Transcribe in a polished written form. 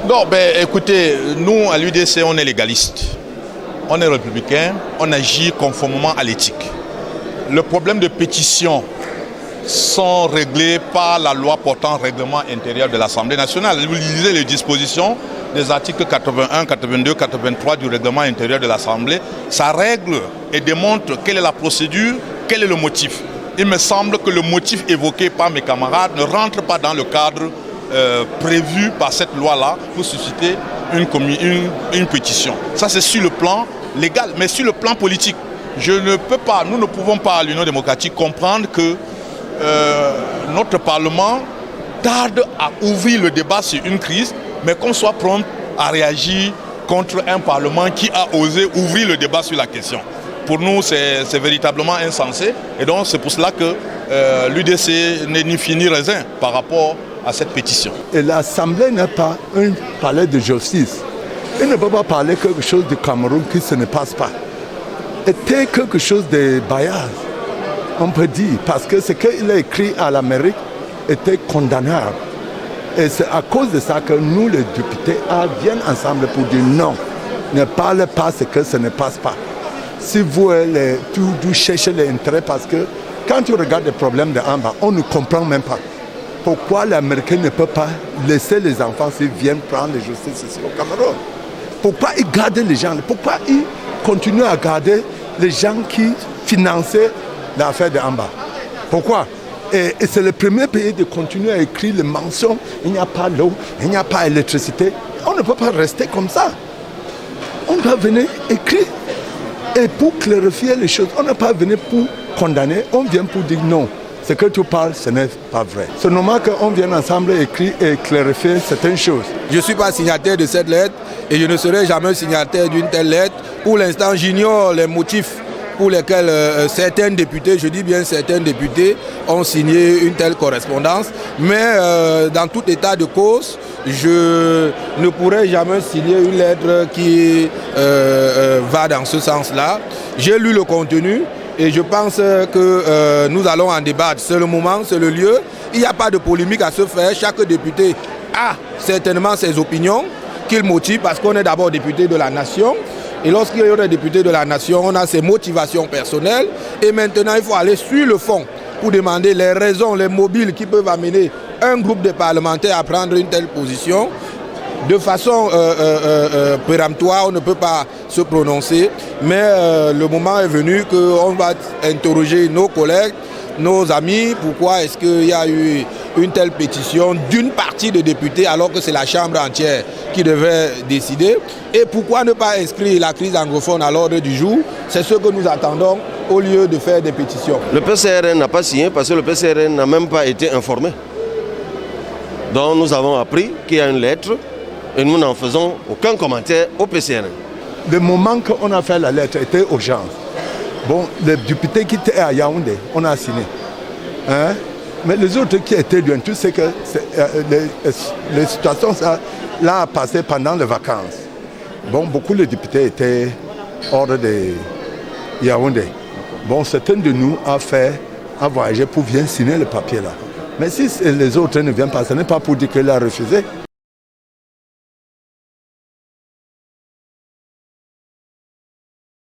Non, écoutez, nous à l'UDC, on est légaliste. On est républicain, on agit conformément à l'éthique. Le problème de pétition sont réglés par la loi portant règlement intérieur de l'Assemblée nationale. Vous lisez les dispositions des articles 81, 82, 83 du règlement intérieur de l'Assemblée. Ça règle et démontre quelle est la procédure, quel est le motif. Il me semble que le motif évoqué par mes camarades ne rentre pas dans le cadre prévu par cette loi-là pour susciter une pétition. Ça, c'est sur le plan légal, mais sur le plan politique. Nous ne pouvons pas à l'Union démocratique comprendre que notre Parlement tarde à ouvrir le débat sur une crise, mais qu'on soit prompt à réagir contre un Parlement qui a osé ouvrir le débat sur la question. Pour nous, c'est véritablement insensé. Et donc, c'est pour cela que l'UDC n'est ni fini ni raisin par rapport à cette pétition. Et l'Assemblée n'est pas un palais de justice. Elle ne peut pas parler quelque chose du Cameroun qui se ne passe pas. Était quelque chose de bias, on peut dire, parce que ce qu'il a écrit à l'Amérique était condamnable. Et c'est à cause de ça que nous, les députés, viennent ensemble pour dire non, ne parlez pas ce que ça ne passe pas. Si vous cherchez l'intérêt, parce que quand tu regardes les problèmes de en bas, on ne comprend même pas pourquoi l'Américain ne peut pas laisser les enfants s'ils viennent prendre la justice ici au Cameroun. Pourquoi ils gardent les gens? Pourquoi ils continuent à garder les gens qui finançaient l'affaire de en bas? Pourquoi? Et c'est le premier pays de continuer à écrire les mentions. Il n'y a pas d'eau, il n'y a pas d'électricité. On ne peut pas rester comme ça. On doit venir écrire. Et pour clarifier les choses, on n'est pas venu pour condamner, on vient pour dire non. Ce que tu parles, ce n'est pas vrai. C'est normal qu'on vienne ensemble écrire et clarifier certaines choses. Je ne suis pas signataire de cette lettre et je ne serai jamais signataire d'une telle lettre. Pour l'instant, j'ignore les motifs pour lesquels certains députés, je dis bien certains députés, ont signé une telle correspondance. Mais dans tout état de cause, je ne pourrai jamais signer une lettre qui va dans ce sens-là. J'ai lu le contenu et je pense que nous allons en débattre. C'est le moment, c'est le lieu. Il n'y a pas de polémique à se faire. Chaque député a certainement ses opinions qu'il motive parce qu'on est d'abord député de la nation. Et lorsqu'il y a des députés de la nation, on a ses motivations personnelles. Et maintenant, il faut aller sur le fond pour demander les raisons, les mobiles qui peuvent amener un groupe de parlementaires à prendre une telle position. De façon péremptoire, on ne peut pas se prononcer. Mais le moment est venu qu'on va interroger nos collègues, nos amis, pourquoi est-ce qu'il y a eu une telle pétition d'une partie des députés alors que c'est la Chambre entière qui devait décider. Et pourquoi ne pas inscrire la crise anglophone à l'ordre du jour? C'est ce que nous attendons au lieu de faire des pétitions. Le PCRN n'a pas signé parce que le PCRN n'a même pas été informé. Donc nous avons appris qu'il y a une lettre et nous n'en faisons aucun commentaire au PCRN. Le moment qu'on a fait la lettre était urgent. Bon, les députés qui étaient à Yaoundé, on a signé. Hein? Mais les autres qui étaient loin, tu sais que les situations là a passé pendant les vacances. Bon, beaucoup de députés étaient hors de Yaoundé. Bon, certains de nous ont voyagé pour venir signer le papier là. Mais si les autres ne viennent pas, ce n'est pas pour dire qu'il a refusé.